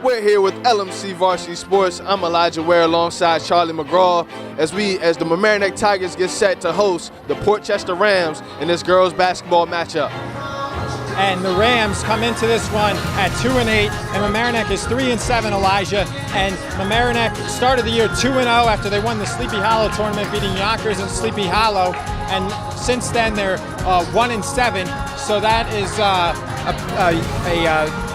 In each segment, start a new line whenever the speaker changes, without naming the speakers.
We're here with LMC Varsity Sports. I'm Elijah Ware alongside Charlie McGraw as the Mamaroneck Tigers get set to host the Portchester Rams in this girls basketball matchup.
And the Rams come into this one at 2-8, and Mamaroneck is 3-7, Elijah. And Mamaroneck started the year 2-0 after they won the Sleepy Hollow tournament, beating Yonkers and Sleepy Hollow. And since then, they're 1-7. So that is a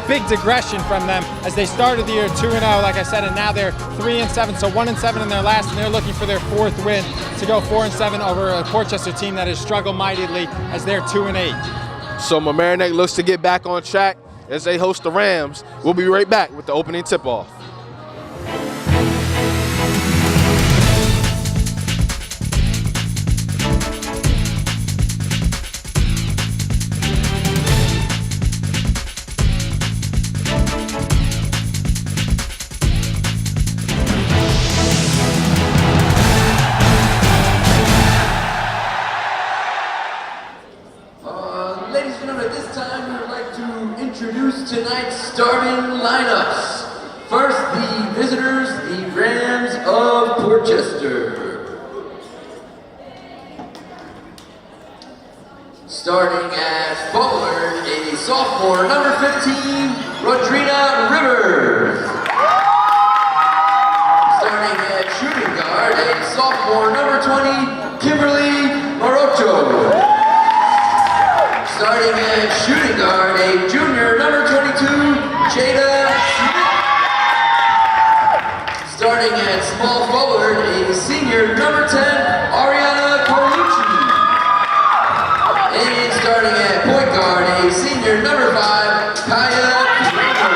big digression from them, as they started the year 2-0, like I said, and now they're 3-7. So 1-7 in their last, and they're looking for their fourth win to go 4-7 over a Portchester team that has struggled mightily, as they're 2-8.
So Mamaroneck looks to get back on track as they host the Rams. We'll be right back with the opening tip-off.
Tonight's starting lineups. First, the visitors, the Rams of Portchester. Starting at forward, a sophomore, number 15, Rodrina Rivers. Starting at shooting guard, a sophomore, number 20, Kimberly Marocho. Starting at shooting guard, a junior, number 22, Jada Smith. Starting at small forward, a senior, number 10, Ariana Carlucci. And starting at point guard, a senior, number 5, Kaya Kuzma.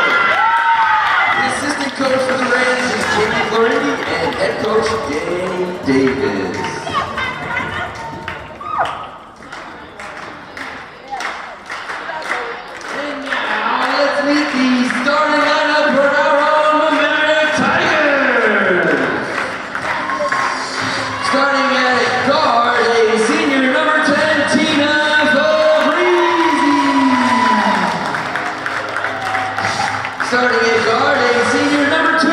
The assistant coach for the Rams is Jamie Floridi and head coach Danny Davis. Starting at guard, a senior, number 2,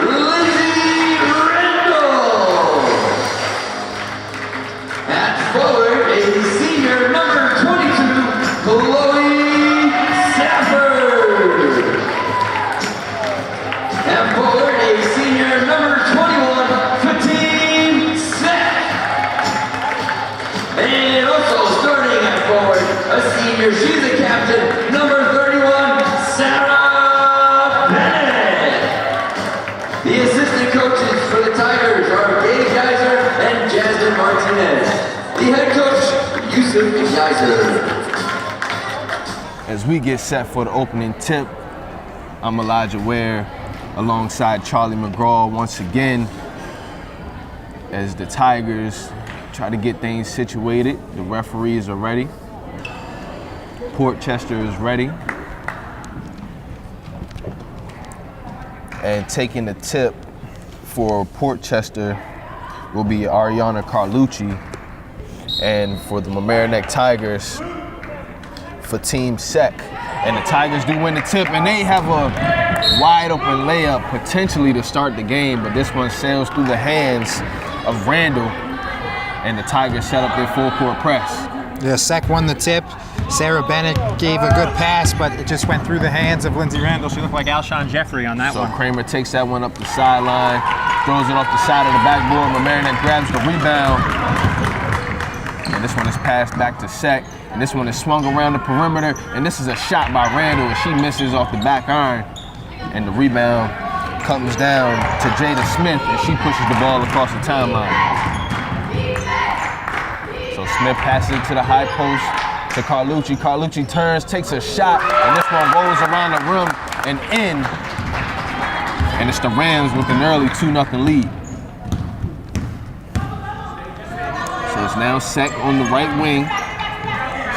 Lindsay Randall. At forward, a senior, number 22, Chloe Safford. At forward, a senior, number 21, Fatine Seth. And also starting at forward, a senior, she's a captain, number 31, Sarah. The assistant coaches for the Tigers are Dave Geiser and Jasmine Martinez. The head coach, Yusuf Geiser.
As we get set for the opening tip, I'm Elijah Ware alongside Charlie McGraw once again as the Tigers try to get things situated. The referees are ready. Portchester is ready. And taking the tip for Portchester will be Ariana Carlucci. And for the Mamaroneck Tigers, for Team Sec. And the Tigers do win the tip, and they have a wide open layup potentially to start the game, but this one sails through the hands of Randall, and the Tigers set up their full court press.
Yeah, Sec won the tip. Sarah Bennett gave a good pass, but it just went through the hands of Lindsay Randall. She looked like Alshon Jeffrey on that one.
So Kramer takes that one up the sideline, throws it off the side of the backboard. Mamaroneck grabs the rebound. And this one is passed back to Sec. And this one is swung around the perimeter. And this is a shot by Randall, and she misses off the back iron. And the rebound comes down to Jada Smith, and she pushes the ball across the timeline. So Smith passes it to the high post to Carlucci. Carlucci turns, takes a shot, and this one rolls around the rim and in. And it's the Rams with an early 2-0 lead. So it's now Sec on the right wing.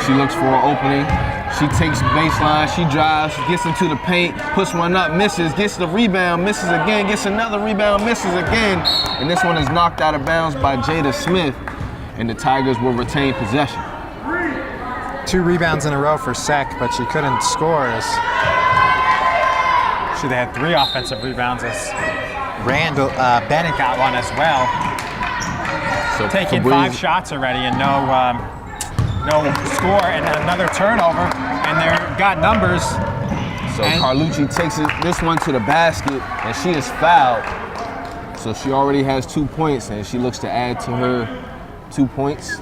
She looks for an opening. She takes baseline, she drives, gets into the paint, puts one up, misses, gets the rebound, misses again, gets another rebound, misses again. And this one is knocked out of bounds by Jada Smith, and the Tigers will retain possession.
2 rebounds in a row for Sec, but she couldn't score. Actually, they had 3 offensive rebounds as Randall Bennett got one as well.
So
Taking 5 shots already and no score and another turnover, and they've got numbers.
So Carlucci takes this one to the basket, and she is fouled. So she already has 2 points, and she looks to add to her 2 points,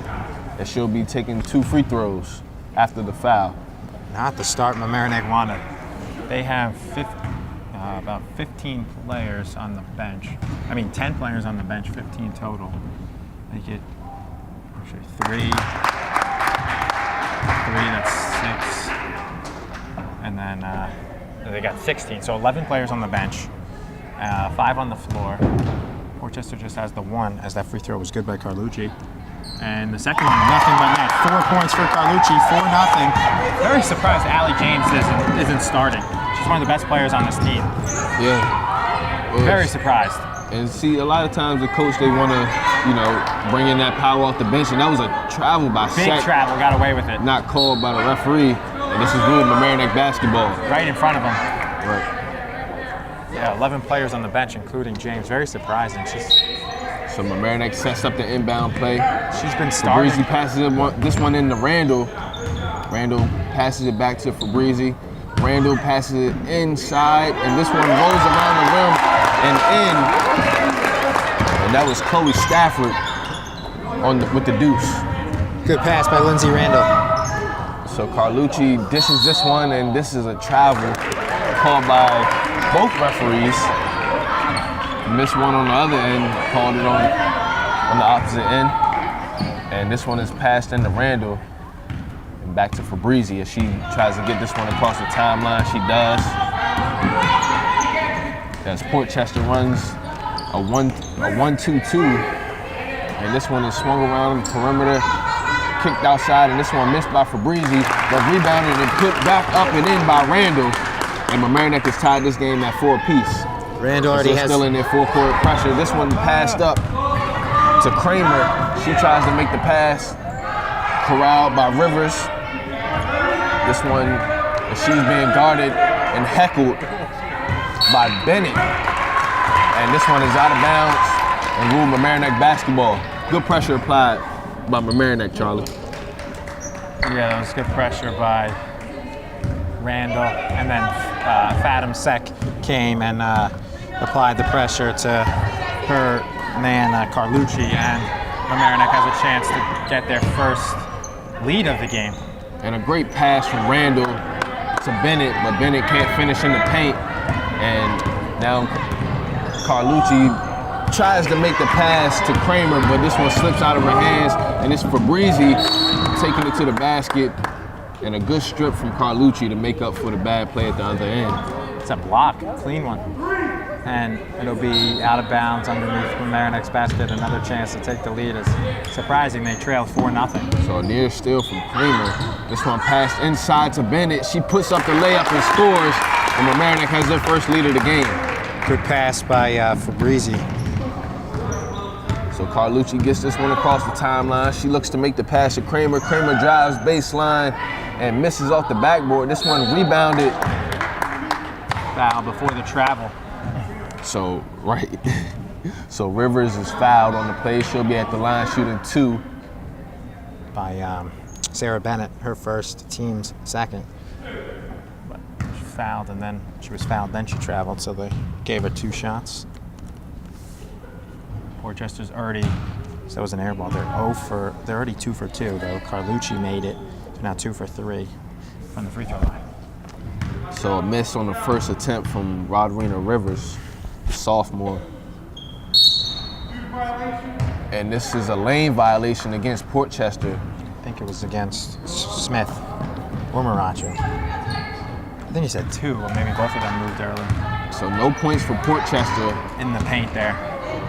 and she'll be taking 2 free throws after the foul.
Not the start Mamaroneck wanted. They have about 15 players on the bench. 10 players on the bench, 15 total. They get actually 3, that's 6, and then they got 16. So 11 players on the bench, 5 on the floor. Portchester just has the 1, as that free throw was good by Carlucci. And the second one, nothing but net. 4 points for Carlucci, 4-0. Very surprised Allie James isn't starting. She's one of the best players on this team.
Yeah. Well,
very surprised.
And see, a lot of times the coach, they want to, bring in that power off the bench, and that was a travel by
Big
Shaq.
travel, got away with it.
Not called by the referee, and this is ruled Mamaroneck basketball.
Right in front of him.
Right.
Yeah, 11 players on the bench, including James. Very surprising.
So Mamaroneck sets up the inbound play.
She's been starting.
Fabrizi passes this one in to Randall. Randall passes it back to Fabrizi. Randall passes it inside, and this one rolls around the rim and in. And that was Chloe Stafford with the deuce.
Good pass by Lindsay Randall.
So Carlucci dishes this one, and this is a travel called by both referees. Missed one on the other end, called it on the opposite end. And this one is passed into Randall and back to Fabrizi as she tries to get this one across the timeline. She does. As Portchester runs a 1-2-2. And this one is swung around the perimeter, kicked outside, and this one missed by Fabrizi, but rebounded and put back up and in by Randall. And Mamaroneck has tied this game at 4 apiece.
Randall already has
still in there, full court pressure. This one passed up to Kramer. She tries to make the pass, corralled by Rivers. This one, she's being guarded and heckled by Bennett. And this one is out of bounds and ruled Mamaroneck basketball. Good pressure applied by Mamaroneck, Charlie.
Yeah, that was good pressure by Randall, and then Fatim Sek came and applied the pressure to her man Carlucci, and Mamaroneck has a chance to get their first lead of the game.
And a great pass from Randall to Bennett, but Bennett can't finish in the paint. And now Carlucci tries to make the pass to Kramer, but this one slips out of her hands, and it's Fabrizi taking it to the basket, and a good strip from Carlucci to make up for the bad play at the other end.
It's a block, a clean one. And it'll be out of bounds underneath Mamaroneck's basket. Another chance to take the lead. It's surprising they trailed 4-0.
So a near steal from Kramer. This one passed inside to Bennett. She puts up the layup and scores, and Mamaroneck has their first lead of the game.
good pass by Fabrizi.
So Carlucci gets this one across the timeline. She looks to make the pass to Kramer. Kramer drives baseline and misses off the backboard. This one rebounded.
Foul before the travel.
So, right. So Rivers is fouled on the play. She'll be at the line shooting 2.
By Sarah Bennett, her first, team's second.
But she fouled, and then she was fouled, then she traveled, so they gave her 2 shots. Portchester's already, so that was an air ball. They're already 2 for 2, though. Carlucci made it, so now 2 for 3 from the free throw line.
So a miss on the first attempt from Rodrina Rivers, sophomore. And this is a lane violation against Portchester.
I think it was against Smith or Maracho.
I think he said 2, or maybe both of them moved early.
So no points for Portchester
In the paint there.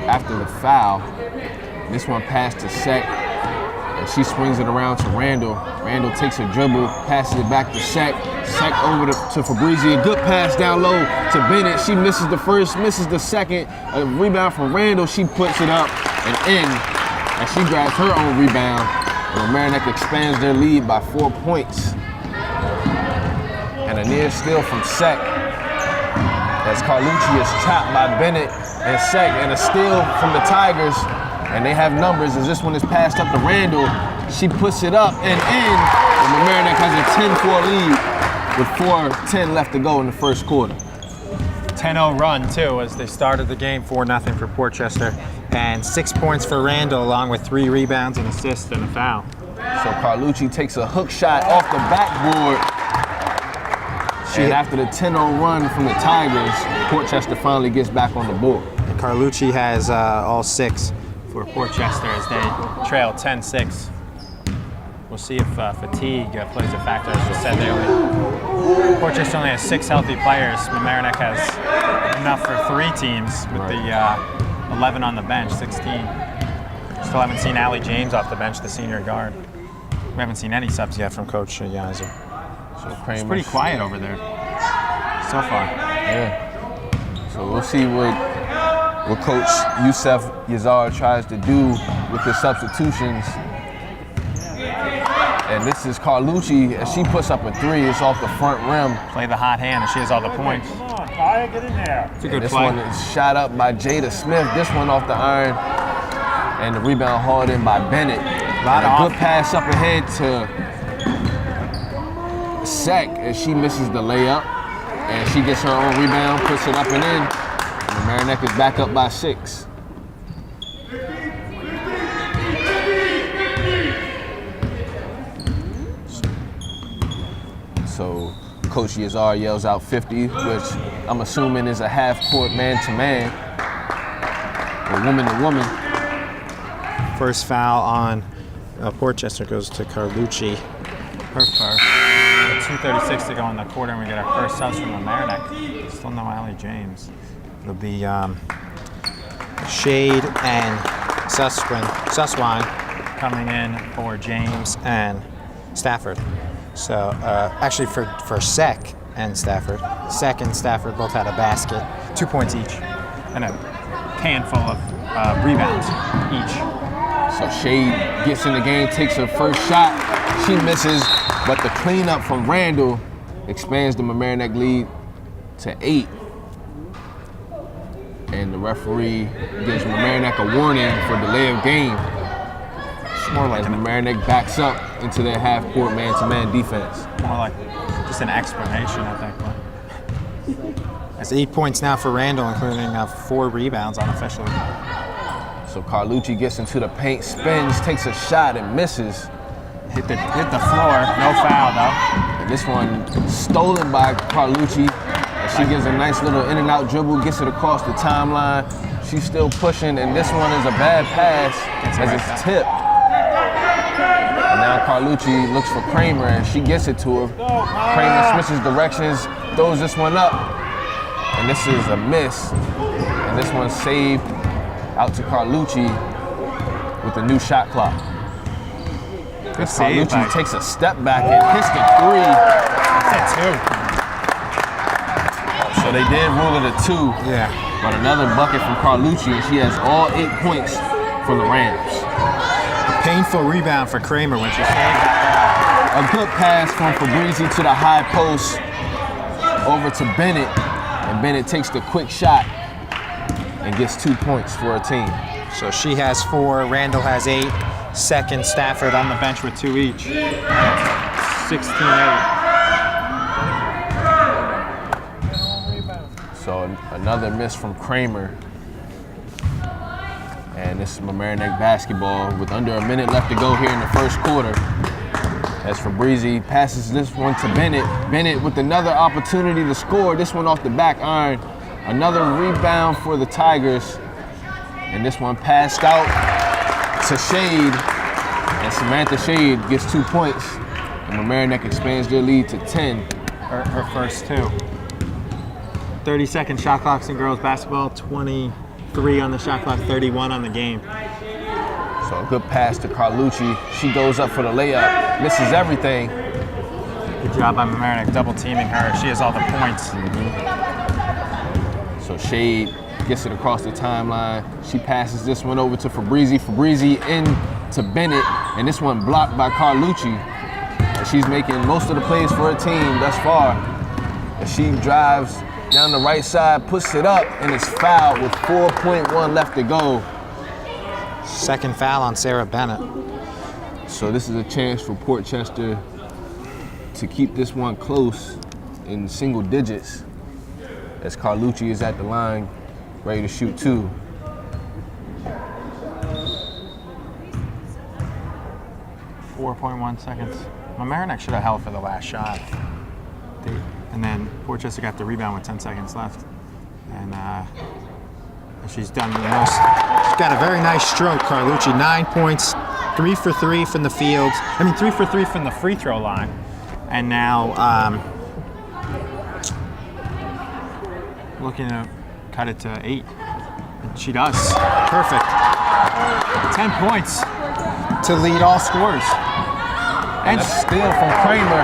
after the foul. This one passed to Sek, and she swings it around to Randall. Randall takes a dribble, passes it back to Sek. Sek over to Fabrizi. A good pass down low to Bennett. She misses the first, misses the second. A rebound from Randall. She puts it up and in, and she grabs her own rebound. And Mamaroneck expands their lead by 4 points. And a near steal from Sek. as Carlucci is trapped by Bennett and Sek, and a steal from the Tigers, and they have numbers as this one is passed up to Randall. She puts it up and in, and Mamaroneck has a 10-4 lead with 4:10 left to go in the first quarter.
10-0 run, too, as they started the game 4-0 for Portchester.
And 6 points for Randall, along with 3 rebounds, an assist, and a foul.
So Carlucci takes a hook shot off the backboard. And after the 10-0 run from the Tigers, Portchester finally gets back on the board.
And Carlucci has all 6.
For Portchester as they trail 10-6. We'll see if fatigue plays a factor. As you said, Portchester only has 6 healthy players. Mamaroneck has enough for 3 teams with the 11 on the bench, 16. Still haven't seen Allie James off the bench, the senior guard. We haven't seen any subs yet from Coach Yazoo.
So
It's pretty quiet over there so far.
Yeah. So we'll see what Coach Youssef Yazar tries to do with his substitutions. And this is Carlucci, as she puts up a 3, it's off the front rim.
Play the hot hand, and she has all the points.
Come on, Kaya, get in there.
It's a good
This
play.
one is shot up by Jada Smith. This one off the iron. And the rebound hauled in by Bennett. And a good pass up ahead to Sek as she misses the layup. And she gets her own rebound, puts it up and in. Mamaroneck is back up by 6. So Coach Yazar yells out 50, which I'm assuming is a half-court man-to-man or woman-to-woman.
First foul on Portchester goes to Carlucci.
Her first. 2:36 to go in the quarter, and we get our first subs from Mamaroneck. Still no Allie James.
It'll be Shade and Suswine
Coming in for James.
and Stafford. So actually for Sek and Stafford. Sek and Stafford both had a basket. 2 points each.
And a handful of rebounds each.
So Shade gets in the game, takes her first shot. She misses, but the cleanup from Randall expands the Mamaroneck lead to 8. And the referee gives Mamaroneck a warning for delay of game.
It's more like
As Mamaroneck backs up into their half-court man-to-man defense.
more like just an explanation, I think.
That's 8 points now for Randall, including 4 rebounds unofficially.
So Carlucci gets into the paint, spins, takes a shot, and misses.
Hit the floor, no foul though.
And this one stolen by Carlucci. And she gives a nice little in and out dribble, gets it across the timeline. She's still pushing, and this one is a bad pass as it's tipped. And now Carlucci looks for Kramer, and she gets it to her. Kramer switches directions, throws this one up, and this is a miss. And this one's saved out to Carlucci with the new shot clock.
Good save.
Carlucci takes a step back and hits the 3.
That's it,
So they did rule it a 2.
Yeah.
But another bucket from Carlucci, and she has all 8 points for the Rams.
A painful rebound for Kramer when she saved it.
A good pass from Fabrizi to the high post over to Bennett, and Bennett takes the quick shot and gets 2 points for her team.
So she has 4, Randall has 8, Second Stafford
on the bench with 2 each. 16-8.
So another miss from Kramer. And this is Mamaroneck basketball with under a minute left to go here in the first quarter. As Fabrizi passes this one to Bennett. Bennett with another opportunity to score. This one off the back iron. Another rebound for the Tigers. And this one passed out to Shade. And Samantha Shade gets 2 points. And Mamaroneck expands their lead to 10.
Her first 2. 30-second shot clocks in girls basketball, 23 on the shot clock, 31 on the game.
So a good pass to Carlucci. She goes up for the layup, misses everything.
Good job by Mamaroneck double teaming her. She has all the points.
So Shade gets it across the timeline. She passes this one over to Fabrizi. Fabrizi in to Bennett, and this one blocked by Carlucci. And she's making most of the plays for her team thus far. And she drives down the right side, puts it up, and it's fouled with 4.1 left to go.
Second foul on Sarah Bennett.
So this is a chance for Port Chester to keep this one close in single digits, as Carlucci is at the line, ready to shoot 2.
.1 seconds. Mamaroneck should have held for the last shot. And then Port Chester got the rebound with 10 seconds left. And she's done the most.
She's got a very nice stroke, Carlucci. 9 points, 3 for 3 from the field.
3 for 3 from the free throw line. And now looking to cut it to 8. And she does.
Perfect.
10 points.
To lead all scorers.
And a steal from Kramer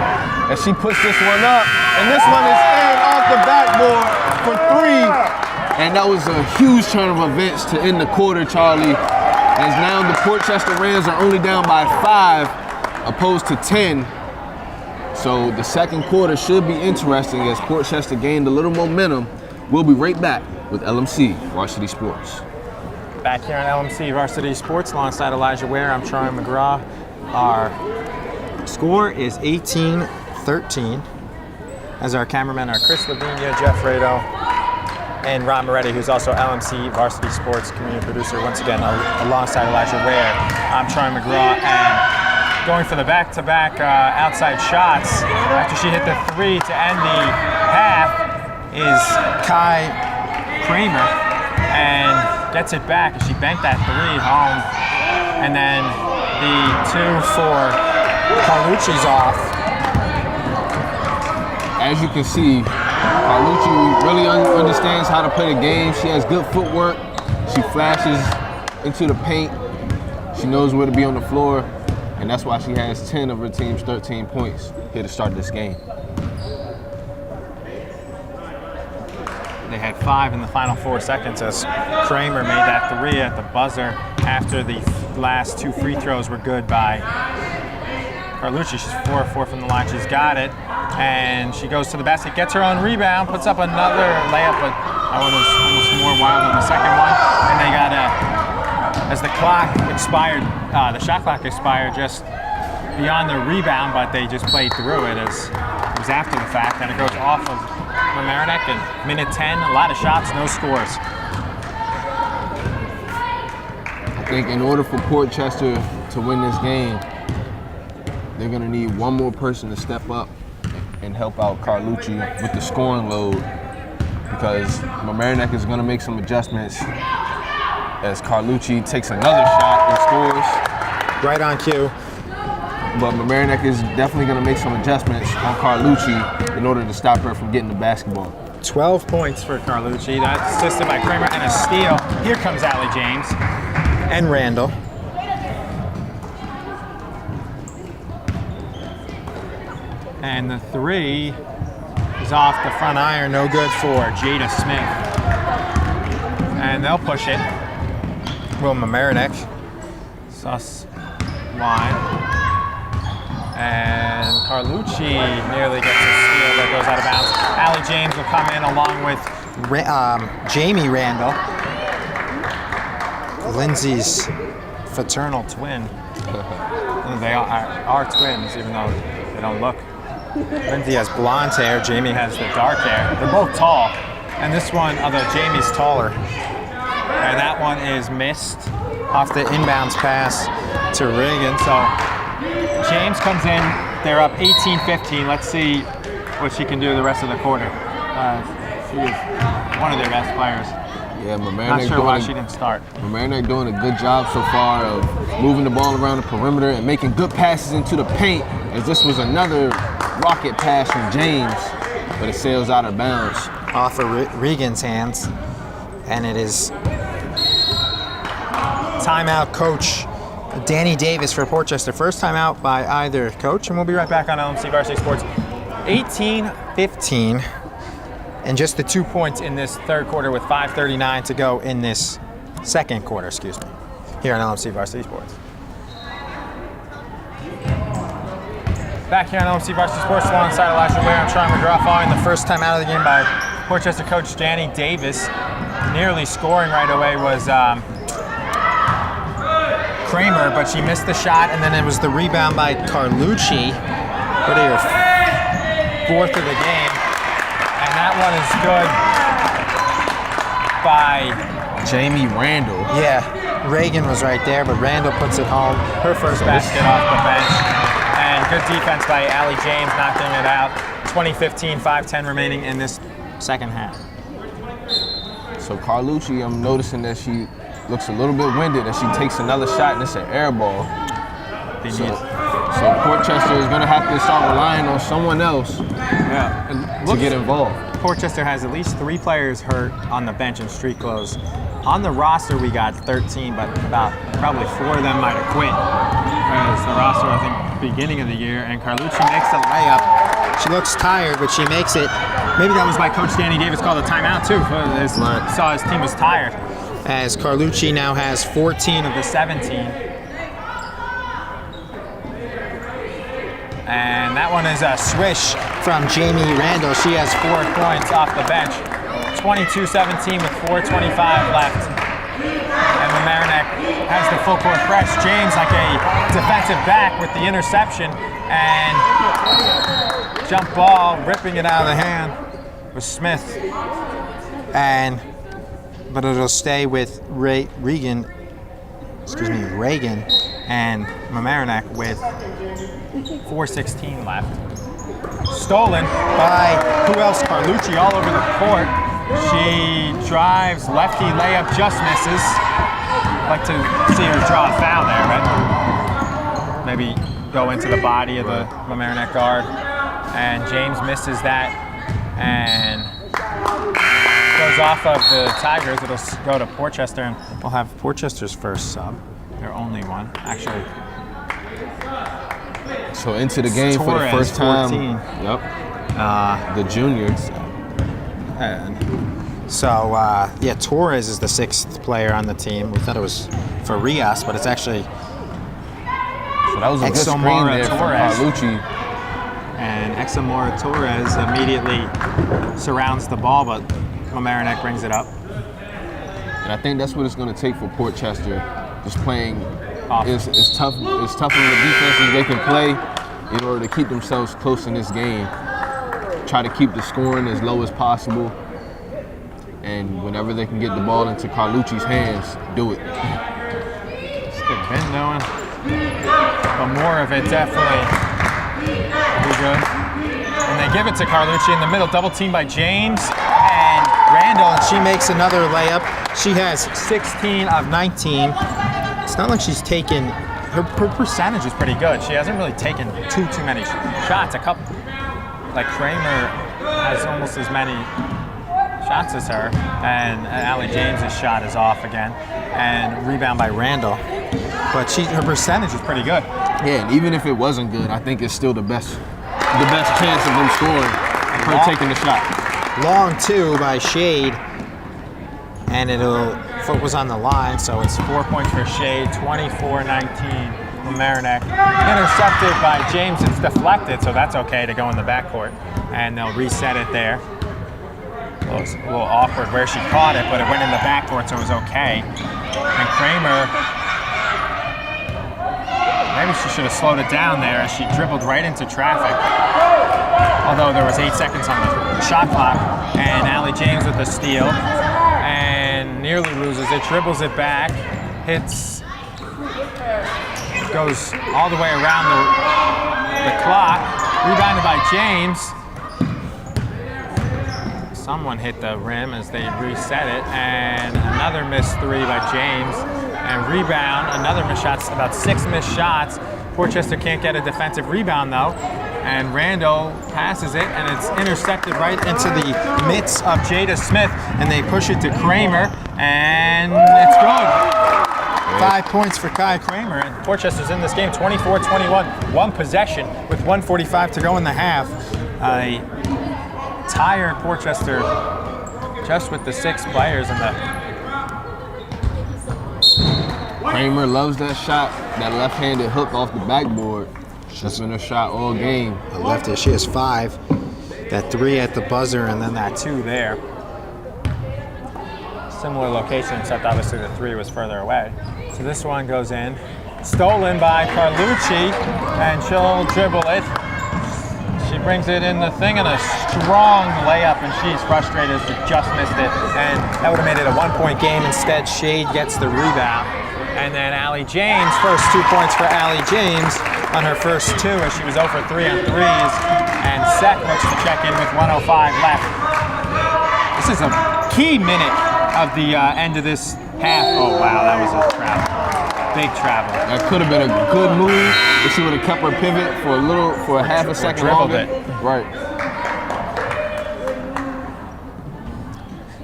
as she puts this one up. And this one is in off the backboard for 3. And that was a huge turn of events to end the quarter, Charlie. As now the Port Chester Rams are only down by 5 opposed to 10. So the second quarter should be interesting as Port Chester gained a little momentum. We'll be right back with LMC Varsity Sports.
Back here on LMC Varsity Sports alongside Elijah Ware, I'm Troy McGraw. Our
Score is 18-13.
as our cameramen are Chris Lavinia, Jeff Rado, and Ron Moretti, who's also LMC Varsity Sports community producer. Once again, alongside Elijah Ware, I'm Troy McGraw, and going for the back-to-back outside shots after she hit the 3 to end the half is Kai Kramer, and gets it back as she banked that 3 home. And then the 2 for Carlucci's off.
As you can see, Carlucci really understands how to play the game. She has good footwork. She flashes into the paint. She knows where to be on the floor, and that's why she has 10 of her team's 13 points here to start this game.
They had 5 in the final 4 seconds as Kramer made that 3 at the buzzer after the last 2 free throws were good by Carlucci. She's 4 of 4 from the line. She's got it, and she goes to the basket, gets her own rebound, puts up another layup, but that one was almost more wild than the second one. And they got as the clock expired, the shot clock expired just beyond the rebound, but they just played through it as it was after the fact, and it goes off of Mamaroneck in minute 10. A lot of shots, no scores.
I think in order for Port Chester to win this game, they're going to need one more person to step up and help out Carlucci with the scoring load, because Mamaroneck is going to make some adjustments as Carlucci takes another shot and scores.
Right on cue.
But Mamaroneck is definitely going to make some adjustments on Carlucci in order to stop her from getting the basketball.
12 points for Carlucci. That's assisted by Kramer, and a steal. Here comes Allie James.
And Randall.
And the 3 is off the front iron, no good for Jada Smith. And they'll push it.
Will Mamaroneck.
Sus line. And Carlucci nearly gets a steal that goes out of bounds. Allie James will come in along with
Jamie Randall. Lindsay's
fraternal twin. They are twins, even though they don't look.
Lindsay has blonde hair.
Jamie has the dark hair. They're both tall. And this one, although Jamie's taller. And that one is missed
off the inbounds pass
to Reagan. So James comes in. They're up 18-15. Let's see what she can do the rest of the quarter. She is one of their best players.
Yeah, Mamaroneck
not sure why she didn't start.
Mamaroneck doing a good job so far of moving the ball around the perimeter and making good passes into the paint, as this was another rocket pass from James, but it sails out of bounds.
Off of Regan's hands, and it is timeout coach Danny Davis for Port Chester. First timeout by either coach, and we'll be right back on LMC Varsity Sports. 18-15. And just the 2 points in this third quarter with 5:39 to go in this second quarter, here on LMC Varsity Sports. Back here on LMC Varsity Sports alongside Elijah Ware. I'm Troy McGraw following the first time out of the game by
Portchester coach Danny Davis. Nearly scoring right away was Kramer, but she missed the shot, and then it was the rebound by Carlucci. What are your fourth of the game? And that one is good by
Jamie Randall.
Yeah, Reagan was right there, but Randall puts it home.
her first basket off the bench. And good defense by Allie James knocking it out. 20-15, 5:10 remaining in this second half.
So Carlucci, I'm noticing that she looks a little bit winded, and she takes another shot, and it's an air ball. So Portchester is going to have to start relying on someone else to get involved.
Portchester has at least 3 players hurt on the bench in street clothes. On the roster, we got 13, but about probably 4 of them might have quit. Whereas the roster, I think, beginning of the year, and Carlucci makes a layup.
She looks tired, but she makes it.
Maybe that was why Coach Danny Davis called a timeout too. Saw his team was tired.
As Carlucci now has 14
of the 17. And that one is a swish
from Jamie Randall.
She has 4 points off the bench. 22-17 with 4:25 left. And Mamaroneck has the full court press. James like a defensive back with the interception, and jump ball, ripping it out of the hand with Smith.
But it'll stay with Reagan
and Mamaroneck with 4:16 left. Stolen by who else? Carlucci all over the court. She drives, lefty layup, just misses. Like to see her draw a foul there, right? Maybe go into the body of the Mamaroneck guard. And James misses that and goes off of the Tigers. It'll go to Portchester, and we'll have Portchester's first sub. Their only one, actually.
So into the game for the first time.
14.
Yep. The juniors.
Torres is the 6th player on the team. We thought it was for Rios, but it's actually
So that was a good screen there from Carlucci.
And Examora Torres immediately surrounds the ball, but Mamaroneck brings it up.
And I think that's what it's going to take for Portchester. Just playing it's tough. It's tougher in the defense as they can play in order to keep themselves close in this game. Try to keep the scoring as low as possible. And whenever they can get the ball into Carlucci's hands, do it.
It's they've been doing. But more of it definitely will be good. And they give it to Carlucci in the middle, double team by James and Randall, and
she makes another layup. She has 16 of 19. It's not like she's taken.
Her percentage is pretty good. She hasn't really taken too many shots. A couple, like Kramer has almost as many shots as her, and Allie James's shot is off again, and rebound by Randall. But her percentage is pretty good.
Yeah, and even if it wasn't good, I think it's still the best chance of them scoring. Her taking the shot.
Long 2 by Shade, and foot was on the line, so it's
4 points for Shade, 24-19. Mamaroneck intercepted by James. It's deflected, so that's okay to go in the backcourt, and they'll reset it there. It was a little awkward where she caught it, but it went in the backcourt, so it was okay. And Kramer, maybe she should have slowed it down there as she dribbled right into traffic. Although there was 8 seconds on the shot clock. And Allie James with the steal. And nearly loses it, dribbles it back, hits, goes all the way around the clock. Rebounded by James. Someone hit the rim as they reset it, and another missed 3 by James, and rebound, another missed shots, about 6 missed shots. Portchester can't get a defensive rebound though, and Randall passes it, and it's intercepted right into the mitts of Jada Smith, and they push it to Kramer, and it's good. 5 points for Kai Kramer, and Portchester's in this game 24-21, 1 possession with 1:45 to go in the half. Tired Portchester just with the 6 players in the.
Kramer loves that shot, that left-handed hook off the backboard. She's been her shot all game.
The left, she has 5. that 3 at the buzzer and then that 2 there.
Similar location, except obviously the 3 was further away. So this one goes in. Stolen by Carlucci, and she'll dribble it. She brings it in the thing and a strong layup, and she's frustrated as she just missed it. And that would have made it a 1-point game. Instead, Shade gets the rebound. And then Allie James, first 2 points for Allie James on her first 2 as she was 0 for 3 on threes. And Sek looks to check in with 1:05 left. This is a key minute of the end of this half. Oh wow, that was a travel. Big travel.
That could have been a good move if she would have kept her pivot for a half a second
dribbled
longer.
it.
Right.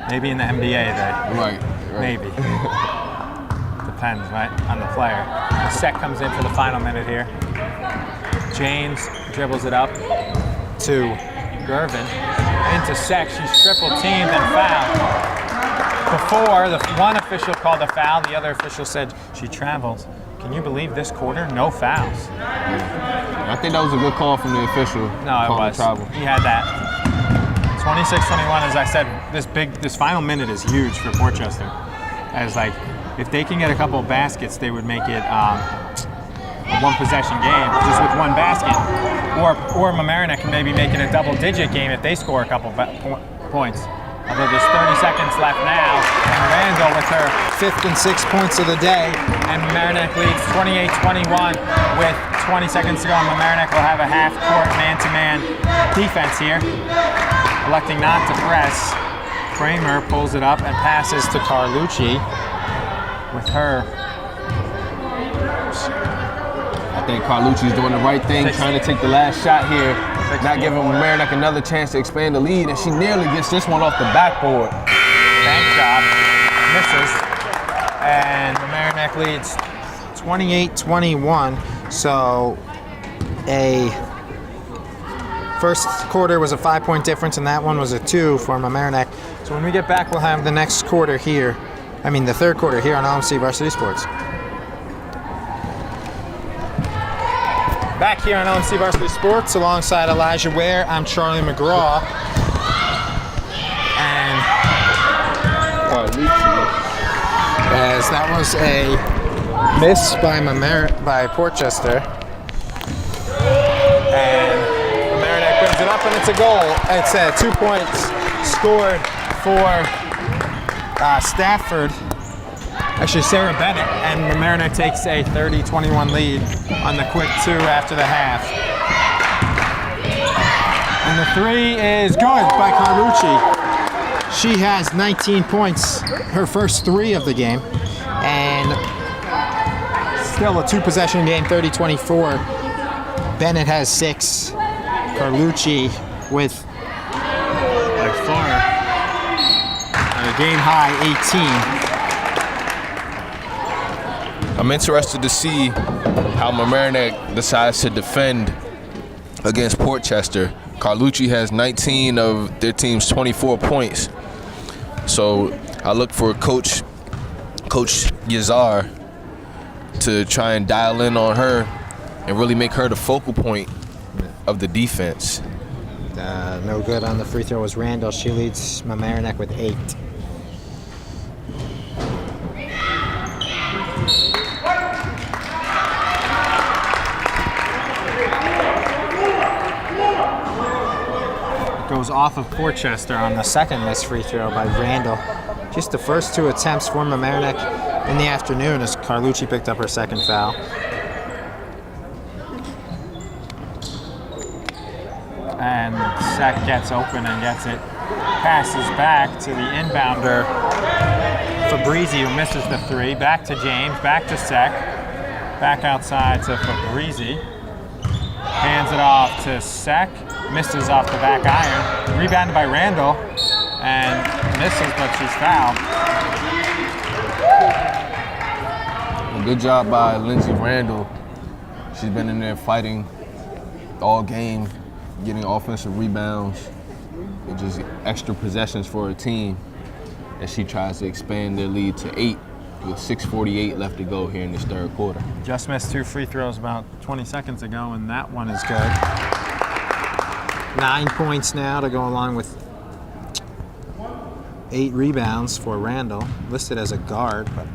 Maybe in the NBA
Right.
maybe. Depends, right, on the player. Sek comes in for the final minute here. James dribbles it up to Gervin. Into Sek, she's triple teamed and fouled. Before, the one official called a foul, the other official said she traveled. Can you believe this quarter? No fouls.
Yeah. I think that was a good call from the official.
No, it was.
Travel.
He had that. 26-21, as I said, this final minute is huge for Portchester. As like, if they can get a couple of baskets, they would make it a 1-possession game, just with 1 basket. Or Mamaroneck can maybe make it a double-digit game if they score a couple points. Although there's 30 seconds left now, and Randall with her
5th and 6th points of the day.
and Mamaroneck leads 28-21 with 20 seconds to go. And Mamaroneck will have a half-court man-to-man defense here, electing not to press. Kramer pulls it up and passes to Carlucci with her.
I think Carlucci's doing the right thing, trying to take the last shot here, not giving Mamaroneck another chance to expand the lead, and she nearly gets this one off the backboard.
Bank job, misses, and Mamaroneck leads
28-21. So a first quarter was a 5-point difference, and that one was a 2 for Mamaroneck. So when we get back, we'll have the next quarter here. I mean, the third quarter here on LMC Varsity Sports. Back here on LMC Varsity Sports alongside Elijah Ware, I'm Charlie McGraw. And as that was a miss by Portchester. And Mamaroneck brings it up, and it's a goal. It's 2 points scored for Stafford. Actually, Sarah Bennett, and Mamaroneck takes a 30-21 lead on the quick 2 after the half. And the 3 is good by Carlucci. She has 19 points, her first 3 of the game, and still a 2-possession game, 30-24. Bennett has 6. Carlucci with by far a game high 18.
I'm interested to see how Mamaroneck decides to defend against Portchester. Carlucci has 19 of their team's 24 points. So I look for Coach Yazar to try and dial in on her and really make her the focal point of the defense.
No good on the free throw was Randall. She leads Mamaroneck with 8. Goes off of Portchester on the second missed free throw by Randall. Just the first 2 attempts for Mamaroneck in the afternoon as Carlucci picked up her second foul.
And Sek gets open and gets it. Passes back to the inbounder, Fabrizi, who misses the 3. Back to James, back to Sek. Back outside to Fabrizi. Hands it off to Sek. Misses off the back iron. Rebounded by Randall. And misses, but she's fouled.
Good job by Lindsay Randall. She's been in there fighting all game, getting offensive rebounds, and just extra possessions for her team as she tries to expand their lead to 8 with 6:48 left to go here in this third quarter.
Just missed 2 free throws about 20 seconds ago, and that one is good.
9 points now to go along with 8 rebounds for Randall, listed as a guard, but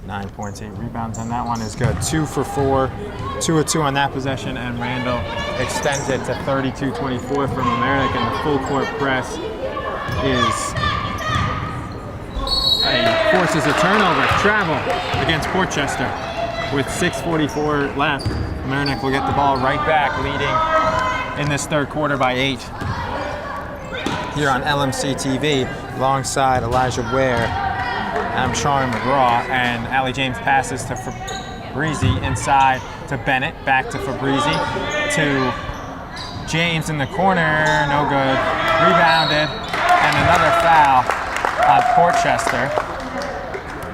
9 points, 8 rebounds, and that one is good. 2 for 4, 2 of 2 on that possession, and Randall extends it to 32-24 from Mamaroneck, and the full court press forces a turnover, travel against Portchester. With 6:44 left, Mamaroneck will get the ball right back, leading in this third quarter by 8. Here on LMC TV, alongside Elijah Ware, I'm Sean McGraw, and Allie James passes to Fabrizi inside to Bennett, back to Fabrizi, to James in the corner, no good, rebounded, and another foul on Portchester.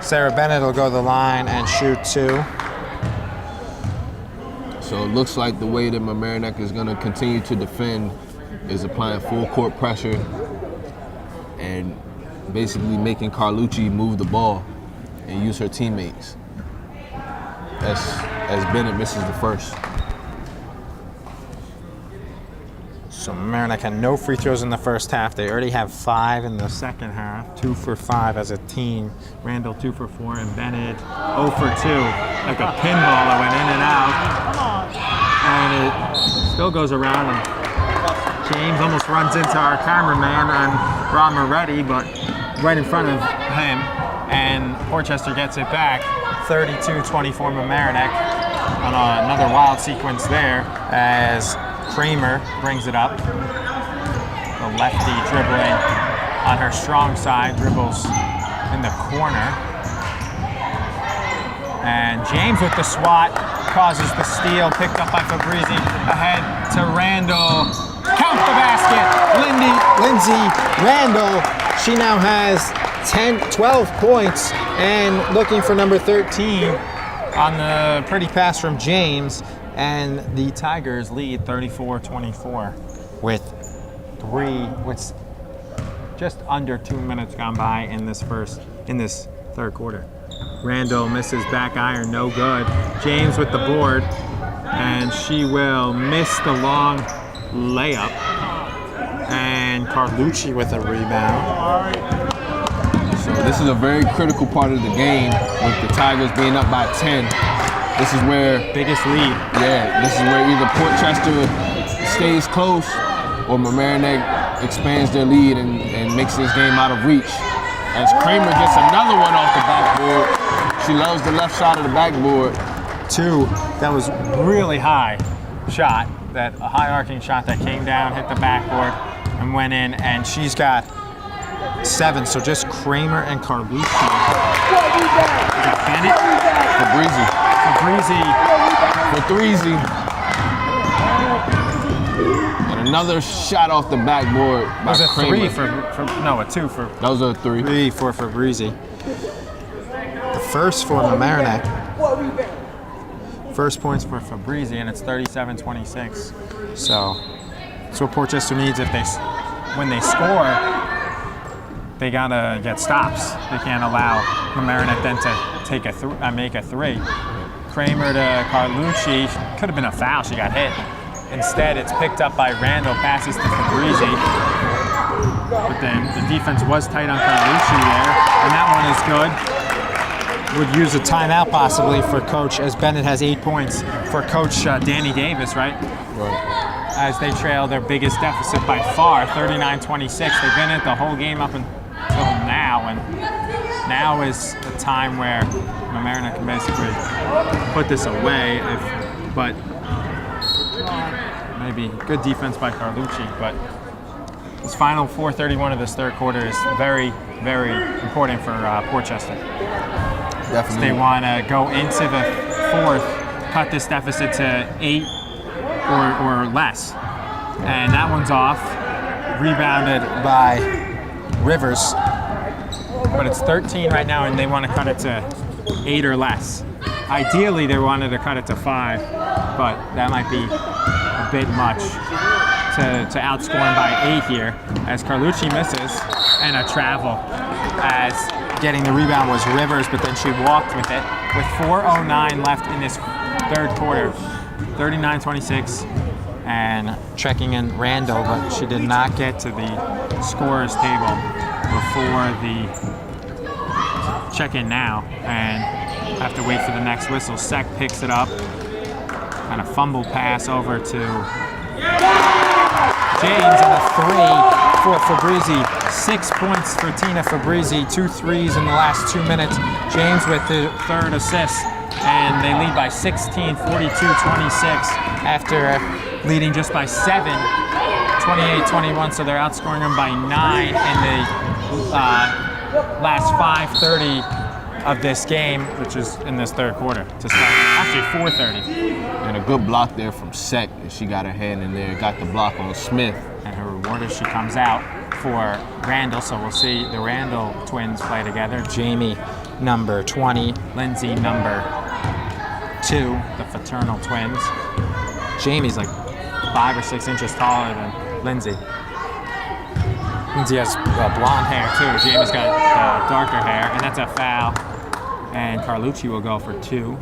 Sarah Bennett will go to the line and shoot 2.
So it looks like the way that Mamaroneck is going to continue to defend is applying full court pressure and basically making Carlucci move the ball and use her teammates as Bennett misses the first.
So Mamaroneck had no free throws in the first half. They already have 5 in the second half. 2 for 5 as a team. Randall 2 for 4, and Bennett 0 for 2. Like a pinball that went in and out. And it still goes around, and James almost runs into our cameraman and Rob Moretti, but right in front of him. And Portchester gets it back. 32-24 Mamaroneck on another wild sequence there as Kramer brings it up. The lefty dribbling on her strong side, dribbles in the corner. And James with the swat causes the steal, picked up by Fabrizi. Ahead to Randall. Count the basket! Lindsay Randall, she now has 12 points, and looking for number 13 on the pretty pass from James. And the Tigers lead 34-24 with just under 2 minutes gone by in this third quarter. Randall misses back iron, no good. James with the board, and she will miss the long layup. And Carlucci with a rebound.
So this is a very critical part of the game with the Tigers being up by 10. This is where
biggest lead.
Yeah, this is where either Portchester stays close or Mamaroneck expands their lead and makes this game out of reach. As Kramer gets another one off the backboard. She loves the left side of the backboard.
2, that was really high shot, a high arcing shot that came down, hit the backboard, and went in, and she's got 7, so just Kramer and Carlucci. Bennett?
Fabrizi. And another shot off the backboard by Kramer.
A 2 for.
That was a 3.
3 for Fabrizi. The first for Mamaroneck. First points for Fabrizi, and it's 37-26. So that's what Portchester needs. When they score, they gotta get stops. They can't allow Mamaroneck then to make a 3. Kramer to Carlucci, could have been a foul, she got hit. Instead, it's picked up by Randall, passes to Fabrizi. But then the defense was tight on Carlucci there, and that one is good. Would use a timeout possibly for Coach, as Bennett has 8 points, for Coach Danny Davis, right?
Right.
As they trail their biggest deficit by far, 39-26. They've been in it the whole game up until now, and now is the time where Mamaroneck can basically put this away, but maybe good defense by Carlucci. But this final 4:31 of this third quarter is very, very important for Portchester.
Definitely.
They want to go into the fourth, cut this deficit to 8 or less. And that one's off, rebounded by Rivers. But it's 13 right now, and they want to cut it to 8 or less. Ideally, they wanted to cut it to 5, but that might be a bit much to outscore him by 8 here, as Carlucci misses, and a travel, as getting the rebound was Rivers, but then she walked with it with 4:09 left in this third quarter. 39-26,
and checking in Randall, but she did not get to the scorer's table before the check-in now, and have to wait for the next whistle. Sek picks it up, kind of fumble pass over to James, and a 3 for Fabrizi. 6 points for Tina Fabrizi, 2 threes in the last 2 minutes. James with the third assist, and they lead by 16, 42-26, after leading just by 7, 28-21, so they're outscoring them by 9 in the last 5:30 of this game, which is in this third quarter to start. Actually 4:30.
And a good block there from Sek, and she got her hand in there, got the block on Smith.
And her reward is she comes out for Randall, so we'll see the Randall twins play together. Jamie, number 20, Lindsay, number 2, the fraternal twins. Jamie's like 5 or 6 inches taller than Lindsay. Lindsay has blonde hair too. Jamie's got darker hair, and that's a foul. And Carlucci will go for 2.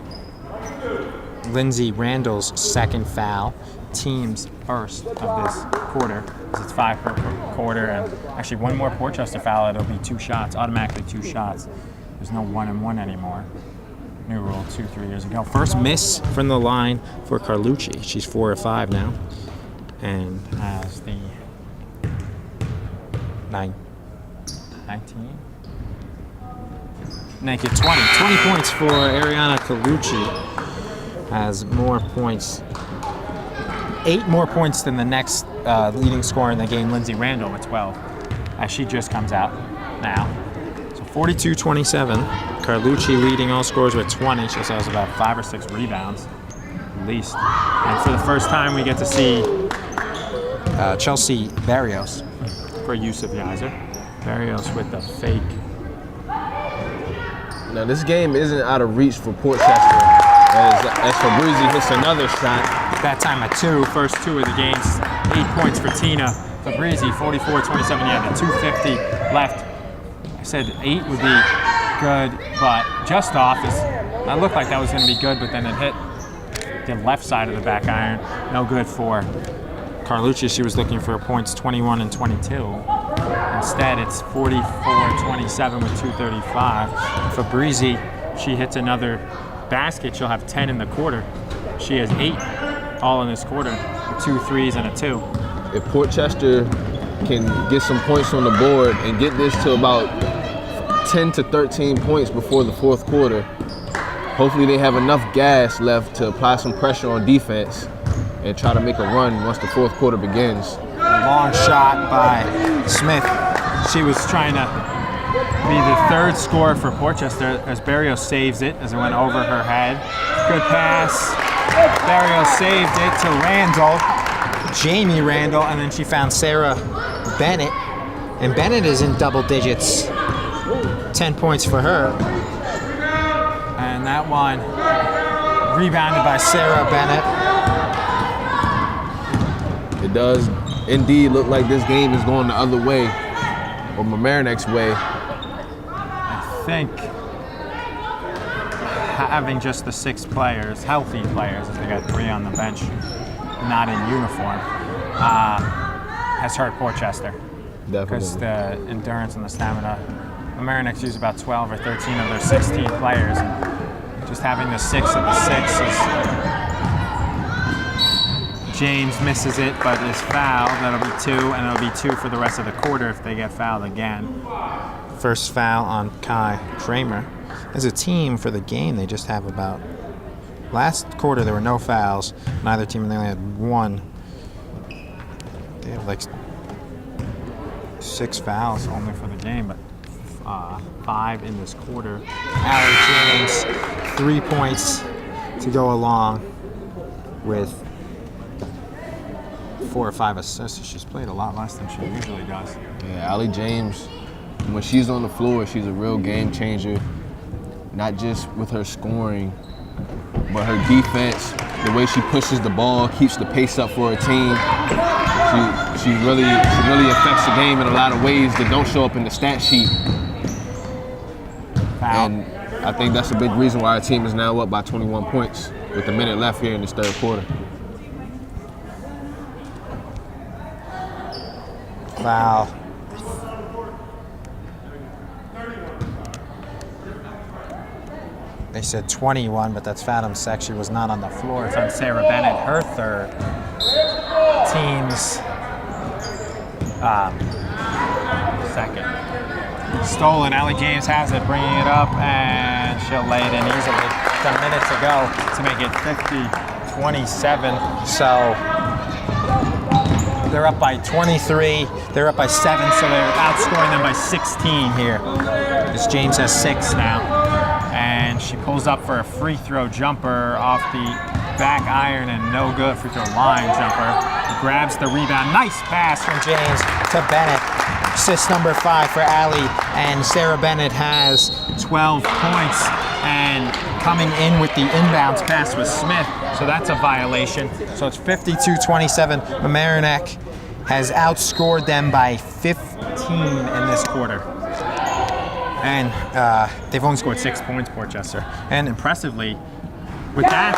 Lindsay Randall's second foul, team's first of this quarter. It's 5 per quarter, and actually one more Portchester foul, it'll be 2 shots, automatically 2 shots. There's no 1-and-1 anymore. New rule 2-3 years ago. First miss from the line for Carlucci. She's 4 of 5 now, and has the 19. Naked 20. 20 points for Ariana Carlucci. Has more points, 8 more points than the next leading scorer in the game, Lindsay Randall, with 12, as she just comes out now. So 42-27. Carlucci leading all scorers with 20. She also has about 5 or 6 rebounds, at least. And for the first time, we get to see Chelsea Barrios for Yusuf Yizer. Barrios with the fake.
Now this game isn't out of reach for Portchester, as Fabrizi hits another shot.
That time a 2, first 2 of the games. 8 points for Tina Fabrizi, 44-27. Yeah, the 2:50 left. I said 8 would be good, but just off. That looked like that was going to be good, but then it hit the left side of the back iron. No good for Carlucci. She was looking for points 21 and 22. Instead, it's 44-27 with 2:35. Fabrizi, she hits another basket. She'll have 10 in the quarter. She has 8 all in this quarter, with 2 threes and a 2.
If Portchester can get some points on the board and get this to about 10 to 13 points before the fourth quarter, hopefully they have enough gas left to apply some pressure on defense and try to make a run once the fourth quarter begins.
Long shot by Smith. She was trying to be the third scorer for Portchester as Barrios saves it as it went over her head. Good pass. Barrios saved it to Randall, Jamie Randall, and then she found Sarah Bennett. And Bennett is in double digits. 10 points for her. And that one rebounded by Sarah Bennett.
It does indeed look like this game is going the other way, or Mamaroneck's way.
I think having just the 6 players, healthy players, as they got 3 on the bench, not in uniform, has hurt Portchester. Because the endurance and the stamina, Mamaroneck's use about 12 or 13 of their 16 players, and just having the 6 of the 6 is. James misses it, but is fouled. That'll be 2, and it'll be 2 for the rest of the quarter if they get fouled again. First foul on Kai Kramer. As a team for the game, they just have about. Last quarter, there were no fouls. Neither team, and they only had 1. They have like 6 fouls only for the game, but 5 in this quarter. Allie James, 3 points to go along with 4 or 5 assists. She's played a lot less than she usually does.
Yeah, Allie James, when she's on the floor, she's a real game changer. Not just with her scoring, but her defense, the way she pushes the ball, keeps the pace up for her team. She really affects the game in a lot of ways that don't show up in the stat sheet.
Foul.
And I think that's a big reason why our team is now up by 21 points with a minute left here in this third quarter.
Foul. They said 21, but that's Fathom Sec. She was not on the floor. It's on Sarah Bennett, her third. Team's second. Stolen. Allie James has it, bringing it up, and she'll lay it in easily. 10 minutes to go to make it 50-27. So they're up by 23. They're up by 7, so they're outscoring them by 16 here. Because James has 6 now. And she pulls up for a free throw jumper off the back iron and no good. Free throw line jumper. Grabs the rebound. Nice pass from James to Bennett. Assist number 5 for Allie. And Sarah Bennett has 12 points. And coming in with the inbounds pass was Smith. So that's a violation. So it's 52-27. Mamaroneck has outscored them by 15 in this quarter. And they've only scored 6 points, Portchester. And impressively, with that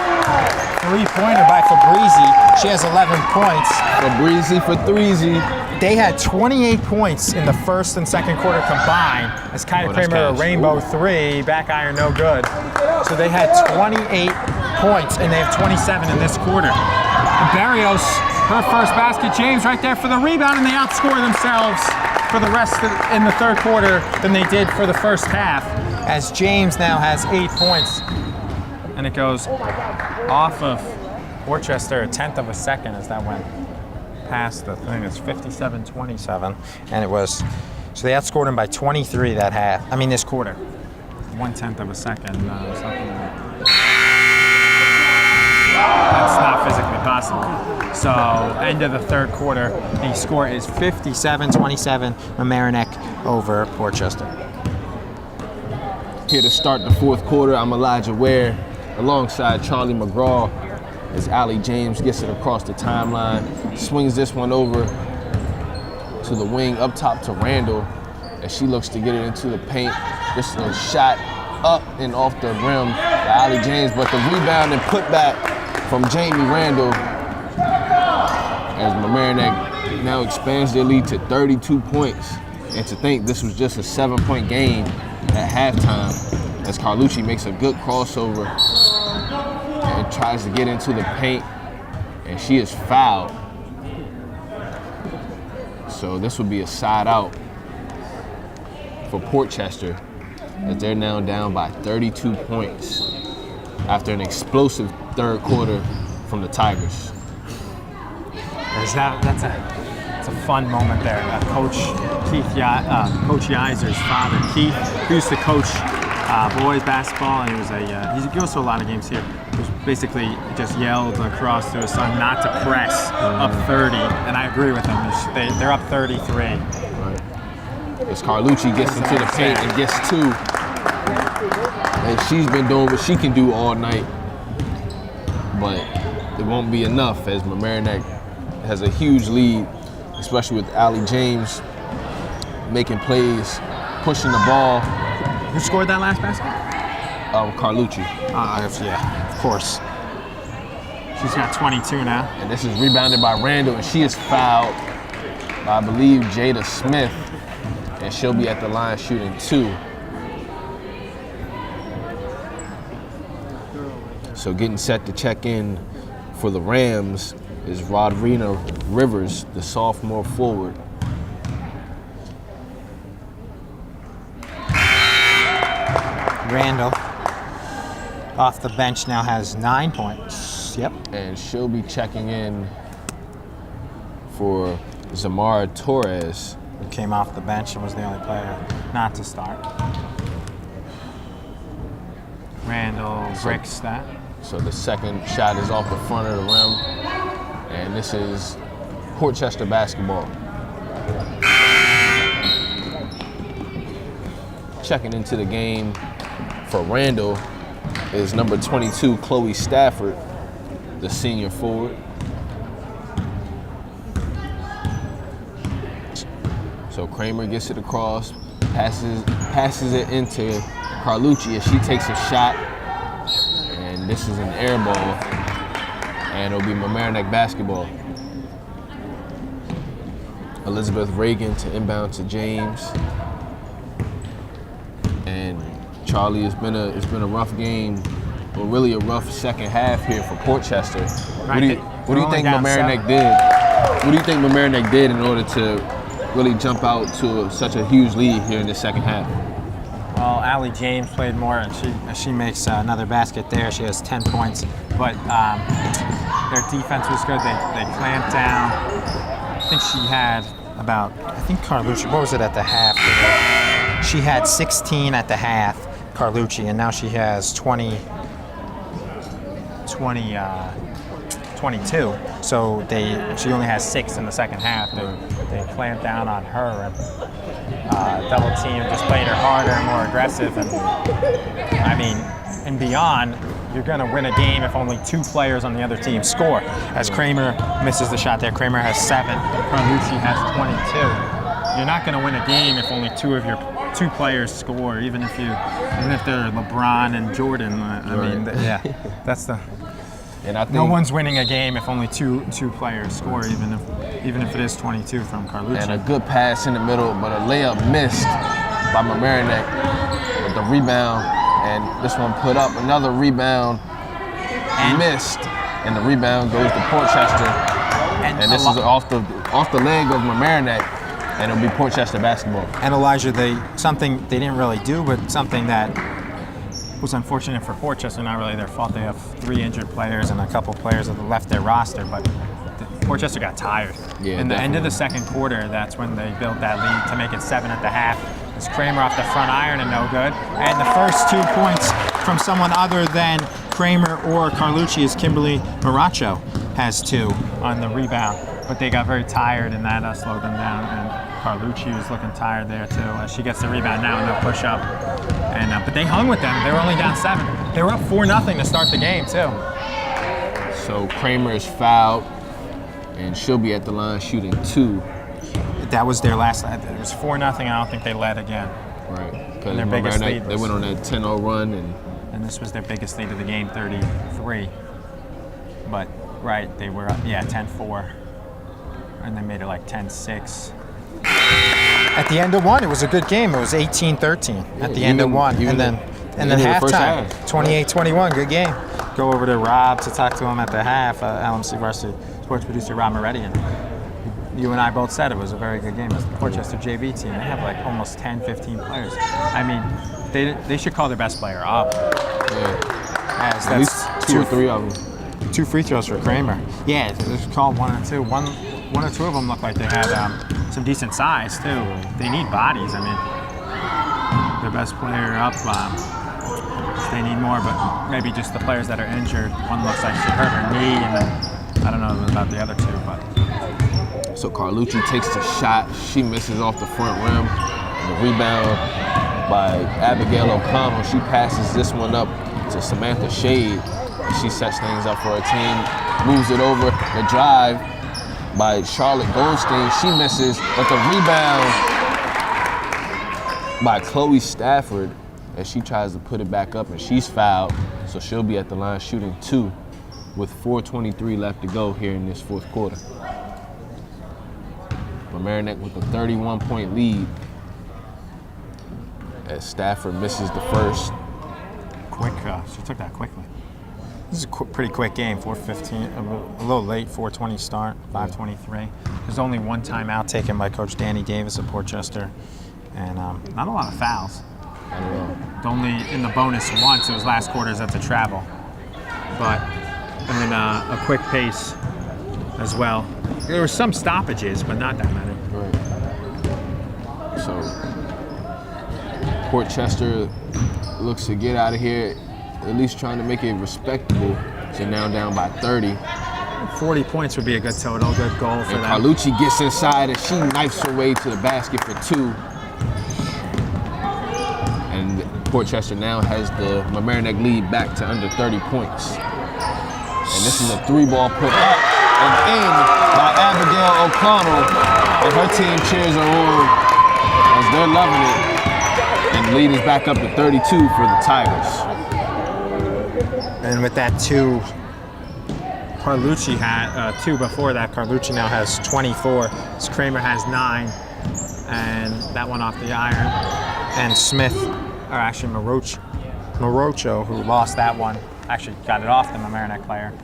three-pointer by Fabrizi, she has 11 points.
Fabrizi for threezy.
They had 28 points in the first and second quarter combined. As Kaya Kramer, a rainbow three, back iron no good. So they had 28 points, and they have 27 in this quarter. And Barrios, her first basket. James right there for the rebound, and they outscore themselves for the rest in the third quarter than they did for the first half, as James now has 8 points. And it goes off of Worcester, a tenth of a second as that went past the thing. It's 57-27, and it was, so they outscored them by 23 that half. I mean this quarter. 1/10 of a second, something like that. That's not physically possible. So, end of the third quarter, the score is 57-27, Mamaroneck over Portchester.
Here to start the fourth quarter, I'm Elijah Ware, alongside Charlie McGraw, as Allie James gets it across the timeline, swings this one over to the wing, up top to Randall, as she looks to get it into the paint. This is a shot up and off the rim by Allie James, but the rebound and putback from Jamie Randall, as Mamaroneck now expands their lead to 32 points. And to think this was just a 7-point game at halftime, as Carlucci makes a good crossover and tries to get into the paint, and she is fouled. So this would be a side out for Portchester, as they're now down by 32 points after an explosive third quarter from the Tigers.
That's a fun moment there. Coach Yizer's father, Keith, who used to coach boys basketball, and he goes to a lot of games here. He basically just yelled across to his son not to press up 30, and I agree with him. They're up 33.
Right. As Carlucci gets into the paint and gets 2, and she's been doing what she can do all night, but it won't be enough, as Mamaroneck has a huge lead, especially with Allie James making plays, pushing the ball.
Who scored that last basket?
Carlucci.
Yeah, of course. She's got 22 now.
And this is rebounded by Randall, and she is fouled by, I believe, Jada Smith, and she'll be at the line shooting 2. So getting set to check in for the Rams is Rodrina Rivers, the sophomore forward.
Randall, off the bench, now has 9 points. Yep.
And she'll be checking in for Zamara Torres.
Who came off the bench and was the only player not to start. Randall breaks that.
So the second shot is off the front of the rim. And this is Portchester basketball. Checking into the game for Randall is number 22, Chloe Stafford, the senior forward. So Kramer gets it across, passes it into Carlucci as she takes a shot. And this is an air ball. And it'll be Mamaroneck basketball. Elizabeth Reagan to inbound to James. And Charlie, it's been a rough game, or really a rough second half here for Portchester. What do you think Mamaroneck did? What do you think Mamaroneck did in order to really jump out to such a huge lead here in the second half?
Well, Allie James played more, and she makes another basket there. She has 10 points, but their defense was good. They clamped down. I think she had about, Carlucci, what was it at the half? She had 16 at the half, Carlucci, and now she has 22. So she only has 6 in the second half. They clamped down on her and double team, just played her harder and more aggressive. And I mean, and beyond, you're going to win a game if only 2 players on the other team score. As Kramer misses the shot there, Kramer has 7, Carlucci has 22. You're not going to win a game if only 2 of your 2 players score, even if they're LeBron and Jordan. I mean, yeah, that's the. And I think no one's winning a game if only two players score, even if it is 22 from Carlucci.
And a good pass in the middle, but a layup missed by Mamaroneck with the rebound. And this one put up another rebound, and missed, and the rebound goes to Portchester. And this is off the leg of Mamaroneck, and it'll be Portchester basketball.
And Elijah, something they didn't really do, but something that was unfortunate for Portchester, not really their fault. They have 3 injured players and a couple players that left their roster, but Portchester got tired.
Yeah,
in the end of the second quarter, that's when they built that lead to make it 7 at the half. It's Kramer off the front iron and no good. And the first 2 points from someone other than Kramer or Carlucci is Kimberly Maracho has 2 on the rebound. But they got very tired and that slowed them down. And Carlucci was looking tired there too. She gets the rebound now and they'll push up. And but they hung with them. They were only down 7. They were up 4-0 to start the game too.
So Kramer is fouled, and she'll be at the line shooting 2.
That was their last. It was 4-0. I don't think they led again.
Right.
Because their biggest lead.
They went on that 10-0 run,
and this was their biggest lead of the game, 33. But right, they were up, 10-4, and they made it like 10-6. At the end of 1, it was a good game. It was 18-13 at the end of 1, and then halftime, 28-21. Good game. Go over to Rob to talk to him at the half. LMC Varsity sports producer Rob Meridian. You and I both said it was a very good game. It's the Portchester JV team. They have like almost 10, 15 players. I mean, they should call their best player up.
Yeah.
As
at least 2 or 3 of them.
2 free throws for Kramer. Yeah, they should call 1 or 2. One or 2 of them look like they had some decent size too. They need bodies. I mean, their best player up. They need more, but maybe just the players that are injured. One looks like she hurt her knee, and then I don't know about the other 2, but.
So Carlucci takes the shot. She misses off the front rim. And the rebound by Abigail O'Connell. She passes this one up to Samantha Shade. She sets things up for her team. Moves it over. The drive by Charlotte Goldstein. She misses, but the rebound by Chloe Stafford as she tries to put it back up, and she's fouled. So she'll be at the line shooting 2 with 4:23 left to go here in this fourth quarter. Mamaroneck with a 31-point lead as Stafford misses the first.
Quick, she took that quickly. This is a pretty quick game, 4:15, a little late, 4:20 start, 5:23. There's only 1 timeout taken by Coach Danny Davis of Portchester, and not a lot of fouls. Only in the bonus once, it was last quarters at the travel. But, and a quick pace as well. There were some stoppages, but not that many.
Right. So, Portchester looks to get out of here, at least trying to make it respectable. So now down by 30.
40 points would be a good total, good goal for them.
Carlucci gets inside and she knifes her way to the basket for 2. And Portchester now has the Mamaroneck lead back to under 30 points. And this is a 3-ball put up and in by Abigail O'Connell. And her team cheers her on as they're loving it. And the lead is back up to 32 for the Tigers.
And with that 2,
Carlucci had 2 before that. Carlucci now has 24. So Kramer has 9, and that one off the iron. And Smith, or actually Morocho, who lost that one, actually got it off the Mamaroneck player,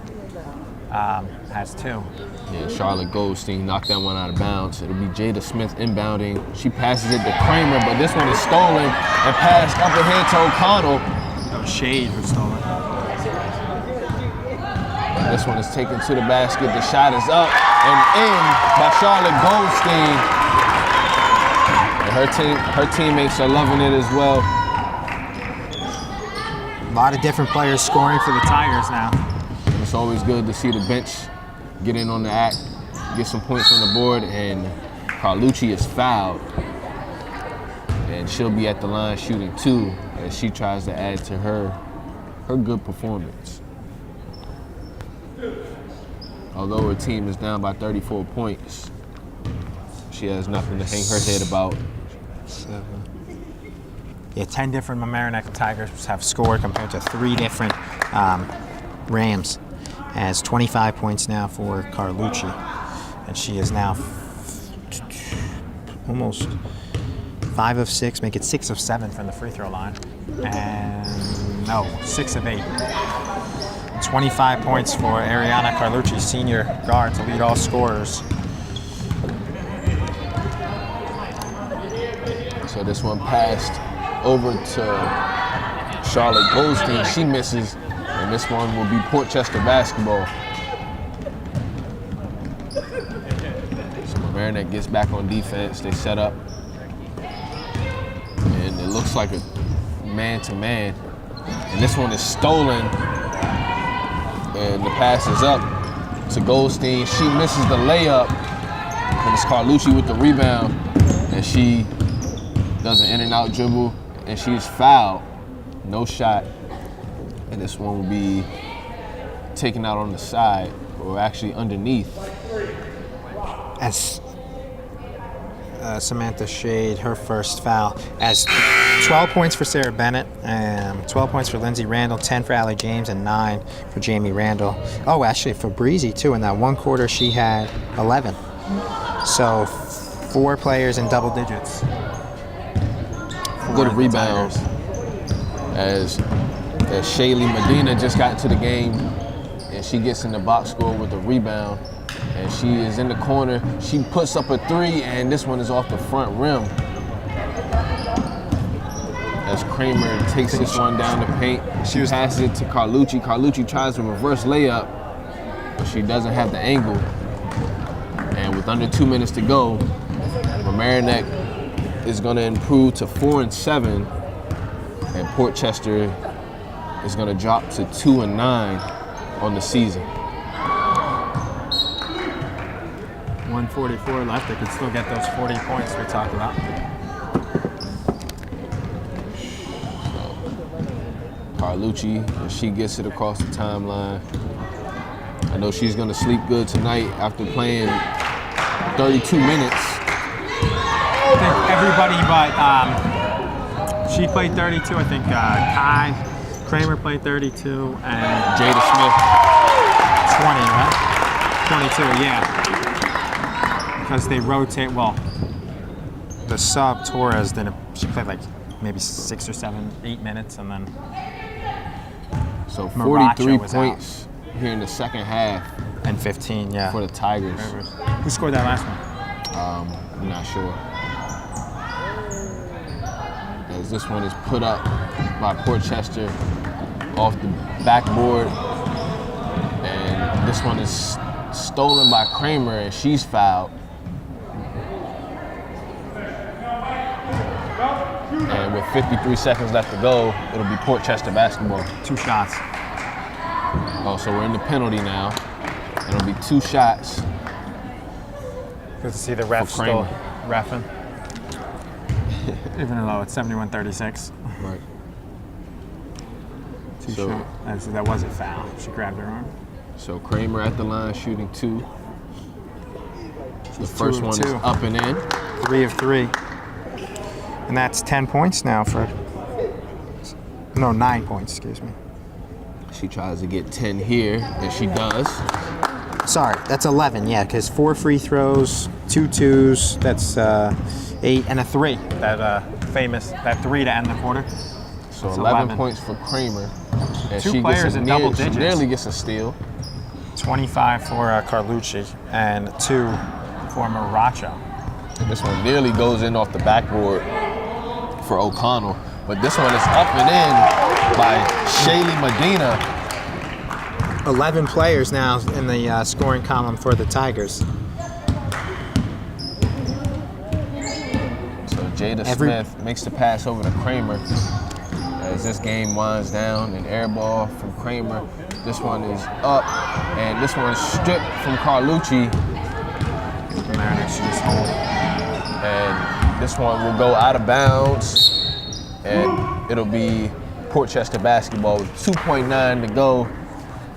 has 2.
Yeah, Charlotte Goldstein knocked that one out of bounds. It'll be Jada Smith inbounding. She passes it to Kramer, but this one is stolen and passed up ahead to O'Connell.
That was Shade who stole it.
This one is taken to the basket. The shot is up and in by Charlotte Goldstein. And her teammates are loving it as well.
A lot of different players scoring for the Tigers now.
And it's always good to see the bench get in on the act, get some points on the board, and Carlucci is fouled. And she'll be at the line shooting 2 as she tries to add to her good performance. Although her team is down by 34 points, she has nothing to hang her head about.
7. Yeah, 10 different Mamaroneck Tigers have scored compared to 3 different Rams. Has 25 points now for Carlucci, and she is now almost 5 of 6, make it 6 of 7 from the free throw line, and no, 6 of 8. 25 points for Ariana Carlucci, senior guard, to lead all scorers.
So this one passed over to Charlotte Goldstein. She misses, and this one will be Portchester basketball. So Mamaroneck gets back on defense. They set up, and it looks like a man-to-man. And this one is stolen, and the pass is up to Goldstein. She misses the layup, and it's Carlucci with the rebound, and she does an in-and-out dribble, and she's fouled. No shot. And this one will be taken out on the side, or actually underneath.
As Samantha Shade, her first foul, as 12 points for Sarah Bennett, 12 points for Lindsay Randall, 10 for Allie James, and 9 for Jamie Randall. Oh, actually for Breezy too. In that one quarter, she had 11. So 4 players in double digits.
Good rebounds as Shaylee Medina just got into the game, and she gets in the box score with a rebound, and she is in the corner. She puts up a 3, and this one is off the front rim as Kramer takes this one down the paint. She passes it to Carlucci. Carlucci tries a reverse layup, but she doesn't have the angle. And with under 2 minutes to go, Mamaroneck is going to improve to 4-7, and Portchester is going to drop to 2-9 on the season.
1:44 left. They could still get those 40 points we talked about.
So, Carlucci, and she gets it across the timeline. I know she's going to sleep good tonight after playing 32 minutes.
I think everybody but she played 32. I think Kai Kramer played 32, and
Jada Smith
20, right? 22, yeah. Because they rotate. Well, the sub Torres she played like maybe 6 or 7, 8 minutes, and then
so
Maracho
43
was
points here in the second half.
And 15, yeah.
For the Tigers.
Who scored that last one?
I'm not sure. As this one is put up by Portchester off the backboard, and this one is stolen by Kramer, and she's fouled. And with 53 seconds left to go, it'll be Portchester basketball.
2 shots.
Oh, so we're in the penalty now. It'll be 2 shots.
Good to see the ref still reffing. Even though it's 71-36.
Right.
2 shots. That was a foul. She grabbed her arm.
So Kramer at the line shooting 2. The
She's
first
2 of
one
2.
is up and in.
3 of 3. And that's 10 points now for, no, 9 points, excuse me.
She tries to get 10 here, and she does.
Sorry, that's 11, yeah, because 4 free throws, 2 twos, that's 8, and a 3.
That 3 to end the quarter.
So
That's
11 points for Kramer. And
2 players in double digits.
She nearly gets a steal.
25 for Carlucci and 2 for Maracho.
This one nearly goes in off the backboard for O'Connell. But this one is up and in by Shaylee Medina.
11 players now in the scoring column for the Tigers.
So Jada Smith makes the pass over to Kramer. As this game winds down, an air ball from Kramer. This one is up, and this one is stripped from Carlucci. And this one will go out of bounds, and it'll be Portchester basketball with 2.9 to go.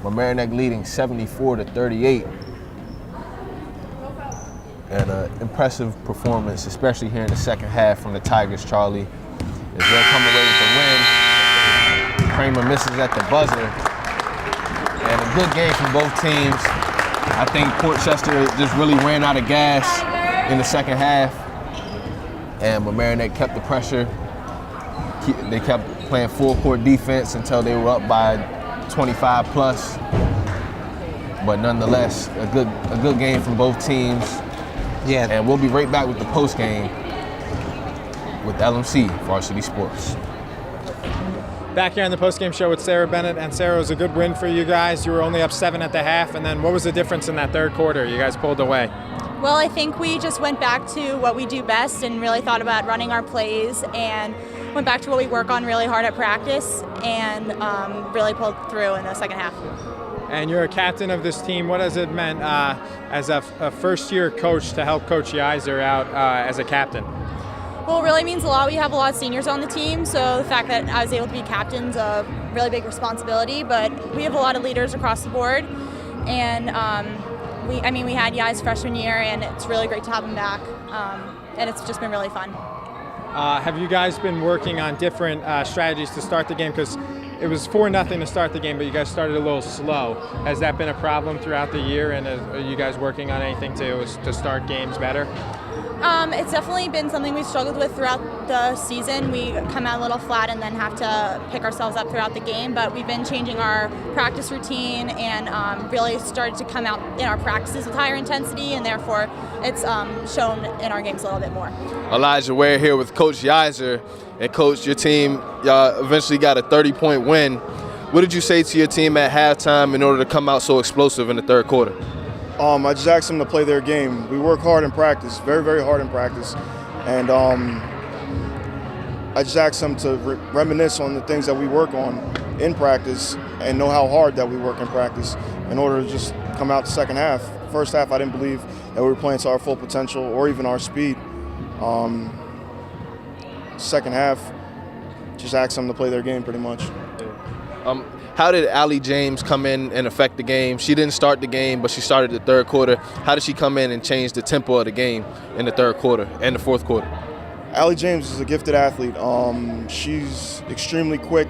Mamaroneck leading 74-38. And an impressive performance, especially here in the second half from the Tigers, Charlie, as they'll come away with the win. Kramer misses at the buzzer. And a good game from both teams. I think Portchester just really ran out of gas in the second half. And Mamaroneck kept the pressure. They kept playing full court defense until they were up by 25 plus. But nonetheless, a good game from both teams.
Yeah.
And we'll be right back with the post game with LMC Varsity Sports.
Back here on the post-game show with Sarah Bennett. And Sarah, it was a good win for you guys. You were only up 7 at the half. And then what was the difference in that third quarter? You guys pulled away.
Well, I think we just went back to what we do best and really thought about running our plays and went back to what we work on really hard at practice and really pulled through in the second half.
And you're a captain of this team. What has it meant as a first-year coach to help Coach Yeiser out as a captain?
Well, it really means a lot. We have a lot of seniors on the team, so the fact that I was able to be captain's a really big responsibility, but we have a lot of leaders across the board. And we had Yei's freshman year, and it's really great to have him back. And it's just been really fun.
Have you guys been working on different strategies to start the game? Because it was 4-0 to start the game, but you guys started a little slow. Has that been a problem throughout the year, and are you guys working on anything to start games better?
It's definitely been something we've struggled with throughout the season. We come out a little flat and then have to pick ourselves up throughout the game, but we've been changing our practice routine and really started to come out in our practices with higher intensity, and therefore it's shown in our games a little bit more.
Elijah Ware here with Coach Yeiser. And Coach, your team, y'all eventually got a 30-point win. What did you say to your team at halftime in order to come out so explosive in the third quarter?
I just asked them to play their game. We work hard in practice, very, very hard in practice. And I just asked them to reminisce on the things that we work on in practice and know how hard that we work in practice in order to just come out the second half. First half, I didn't believe that we were playing to our full potential or even our speed. Second half, just asked them to play their game pretty much.
How did Allie James come in and affect the game? She didn't start the game, but she started the third quarter. How did she come in and change the tempo of the game in the third quarter and the fourth quarter?
Allie James is a gifted athlete. She's extremely quick.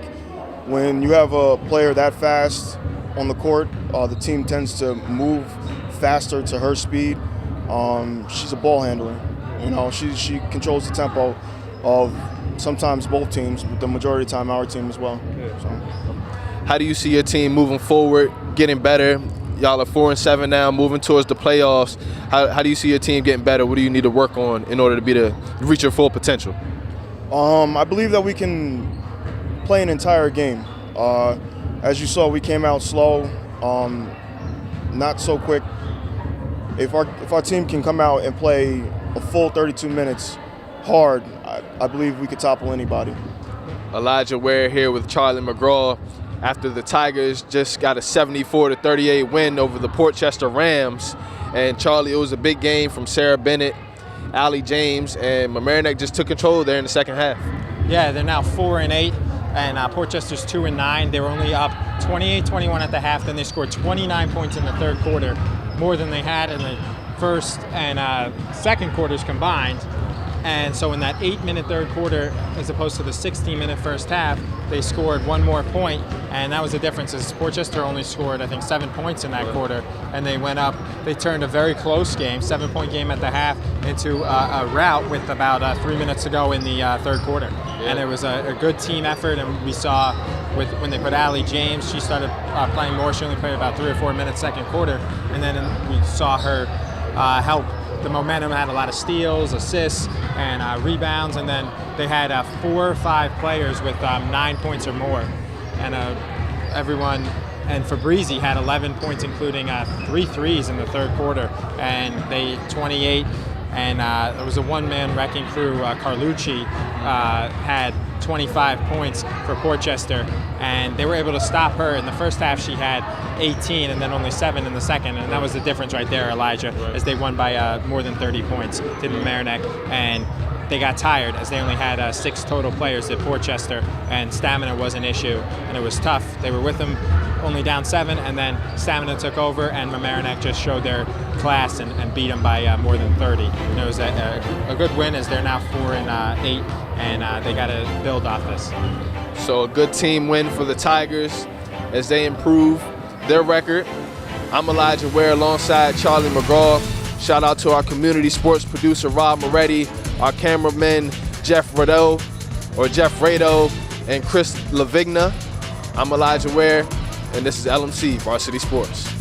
When you have a player that fast on the court, the team tends to move faster to her speed. She's a ball handler. You know, she controls the tempo of sometimes both teams, but the majority of the time our team as well. So.
How do you see your team moving forward, getting better? Y'all are 4-7 now, moving towards the playoffs. How do you see your team getting better? What do you need to work on in order to reach your full potential?
I believe that we can play an entire game. As you saw, we came out slow, not so quick. If our team can come out and play a full 32 minutes hard, I believe we could topple anybody.
Elijah Ware here with Charlie McGraw after the Tigers just got a 74-38 win over the Portchester Rams. And Charlie, it was a big game from Sarah Bennett, Allie James, and Mamaroneck just took control there in the second half.
Yeah, they're now 4-8, and Portchester's 2-9. They were only up 28-21 at the half, then they scored 29 points in the third quarter, more than they had in the first and second quarters combined. And so in that 8-minute third quarter, as opposed to the 16-minute first half, they scored one more point, and that was the difference. Is Portchester only scored, I think, 7 points in that quarter, and they went up. They turned a very close game, 7-point game at the half, into a rout with about 3 minutes to go in the third quarter. And it was a good team effort, and we saw when they put Allie James, she started playing more. She only played about 3 or 4 minutes second quarter, and then we saw her help the momentum. Had a lot of steals, assists, and rebounds, and then they had 4 or 5 players with 9 points or more, and everyone. And Fabrizi had 11 points, including 3 threes in the third quarter, and they 28. And there was a one-man wrecking crew. Carlucci had 25 points for Portchester, and they were able to stop her. In the first half, she had 18, and then only 7 in the second, and that was the difference right there, Elijah, as they won by more than 30 points to Mamaroneck, and they got tired as they only had 6 total players at Portchester, and stamina was an issue, and it was tough. They were with them only down 7, and then stamina took over, and Mamaroneck just showed their class and beat them by more than 30. And it was a good win, as they're now 4-8, and they got to build off this.
So a good team win for the Tigers as they improve their record. I'm Elijah Ware alongside Charlie McGraw. Shout out to our community sports producer, Rob Moretti, our cameramen, Jeff Rado, and Chris Lavigna. I'm Elijah Ware, and this is LMC Varsity Sports.